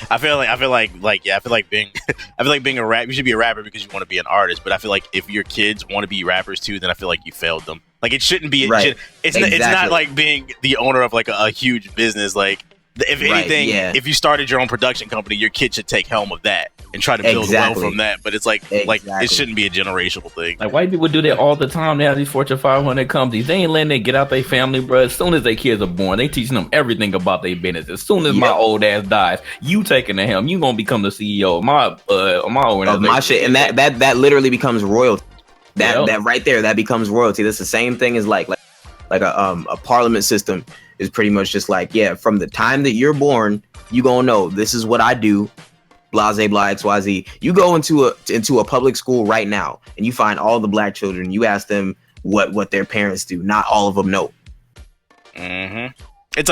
I feel like being a rap. You should be a rapper because you want to be an artist. But I feel like if your kids want to be rappers too, then I feel like you failed them. Like it shouldn't be. Right. It's not like being the owner of like a huge business. Like if anything, if you started your own production company, your kid should take helm of that and try to build well from that. But it's like it shouldn't be a generational thing. Like white people do that all the time now. These Fortune 500 companies, they ain't letting them get out their family, bro. As soon as their kids are born, they teaching them everything about their business. As soon as my old ass dies, you taking the helm. You gonna become the CEO of my organization. Of my shit, and that literally becomes royalty. That right there, that becomes royalty. That's the same thing as like a parliament system is pretty much just like, yeah, from the time that you're born, you gonna know this is what I do. Blase, blah, XYZ. You go into a public school right now and you find all the black children. You ask them what their parents do. Not all of them know. Mm-hmm. It's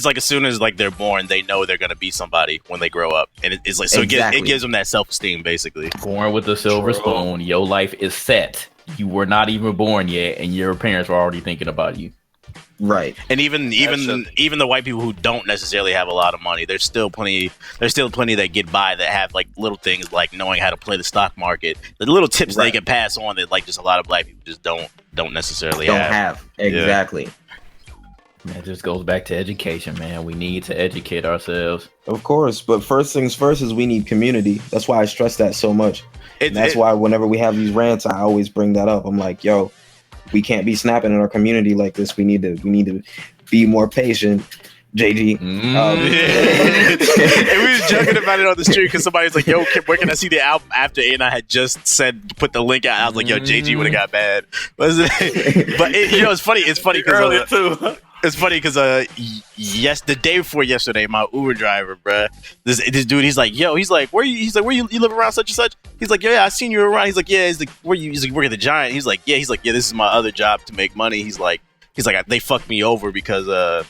like as soon as like they're born, they know they're gonna be somebody when they grow up, and it's like so it gives them that self-esteem basically. Born with a silver spoon, your life is set. You were not even born yet, and your parents were already thinking about you. Right. And even the white people who don't necessarily have a lot of money, there's still plenty that get by that have like little things like knowing how to play the stock market, the little tips they can pass on that like just a lot of black people just don't necessarily have. Exactly. Yeah. That just goes back to education, man. We need to educate ourselves. Of course, but first things first is we need community. That's why I stress that so much. That's why whenever we have these rants, I always bring that up. I'm like, yo, we can't be snapping in our community like this. We need to be more patient. JG. And we was joking about it on the street because somebody was like, yo, where can I see the album after? And I had just put the link out. I was like, yo, JG would have got bad. But it's funny. It's funny because it's funny because the day before yesterday, my Uber driver, bruh, this dude, he's like, where you live around such and such? He's like, yeah, I seen you around. He's like, yeah, he's like, where you? He's like, work at the Giant. He's like, yeah, this is my other job to make money. He's like, they fucked me over because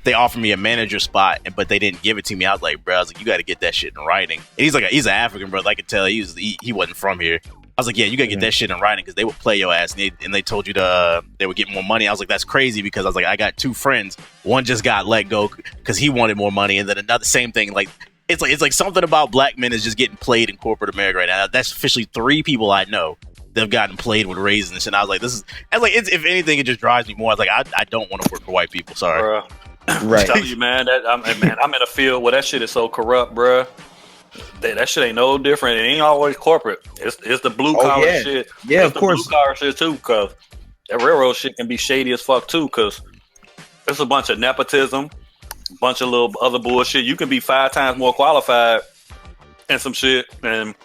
they offered me a manager spot, but they didn't give it to me. I was like, bro, you got to get that shit in writing. And he's an African brother. I could tell he wasn't from here. I was like, yeah, you gotta get that shit in writing because they would play your ass and they told you they would get more money. I was like, that's crazy because I was like, I got two friends. One just got let go because he wanted more money, and then another same thing. Like it's like something about black men is just getting played in corporate America right now. That's officially 3 people I know that have gotten played with raisins and shit. And I was like, if anything, it just drives me more. I was like, I don't want to work for white people. Sorry. Bruh. Right. I'm telling you, man, I'm in a field where that shit is so corrupt, bruh. That shit ain't no different. It ain't always corporate. It's the blue collar shit. Yeah, it's of the course. Blue collar shit too, because that railroad shit can be shady as fuck too. Because it's a bunch of nepotism, a bunch of little other bullshit. You can be 5 times more qualified and some shit, and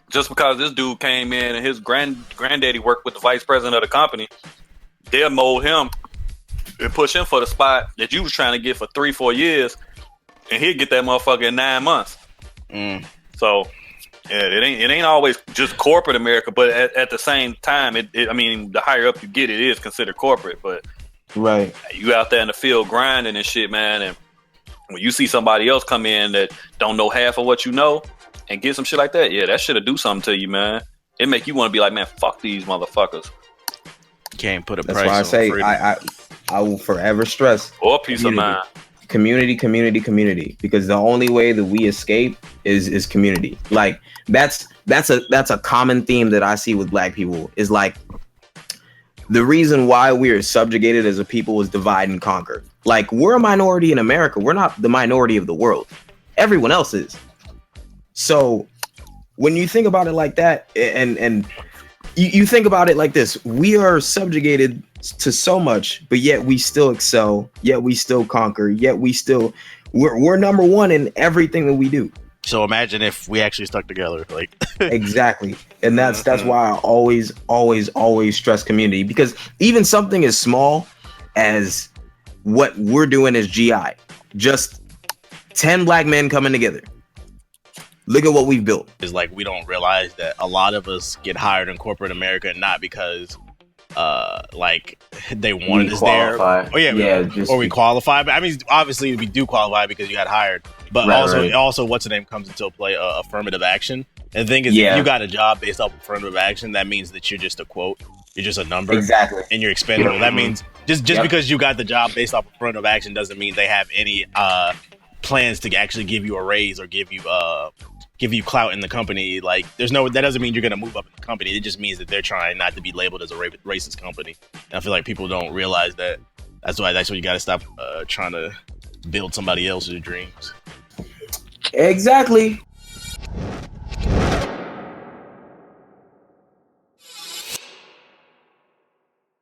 just because this dude came in and his granddaddy worked with the vice president of the company, they'll mold him and push him for the spot that you was trying to get for 3-4 years, and he'll get that motherfucker in 9 months. So yeah, it ain't always just corporate America, but at the same time, I mean, the higher up you get, it is considered corporate. But right, you out there in the field grinding and shit, man, and when you see somebody else come in that don't know half of what you know and get some shit like that, yeah, that shit'll do something to you, man. It make you want to be like, man, fuck these motherfuckers. Can't put a that's price why I on say freedom. I will forever stress Or peace of mind. Community, because the only way that we escape is community. Like that's a common theme that I see with black people is like the reason why we are subjugated as a people is divide and conquer. Like we're a minority in America. We're not the minority of the world. Everyone else is. So when you think about it like that, and you think about it like this, we are subjugated to so much, but yet we still excel, yet we still conquer, yet we're number one in everything that we do. So imagine if we actually stuck together, like exactly. And that's why I always stress community, because even something as small as what we're doing as GI, just 10 black men coming together. Look at what we've built. It's like we don't realize that a lot of us get hired in corporate America not because like they wanted us there. Or we qualify. But I mean, obviously we do qualify because you got hired. But also what's the name comes into play, affirmative action. And the thing is, if you got a job based off affirmative action, that means that you're just a quote. You're just a number. Exactly. And you're expendable. That means just because you got the job based off affirmative action doesn't mean they have any plans to actually give you a raise or give you clout in the company. Like, that doesn't mean you're gonna move up in the company. It just means that they're trying not to be labeled as a racist company. And I feel like people don't realize that. That's why you gotta stop trying to build somebody else's dreams. Exactly.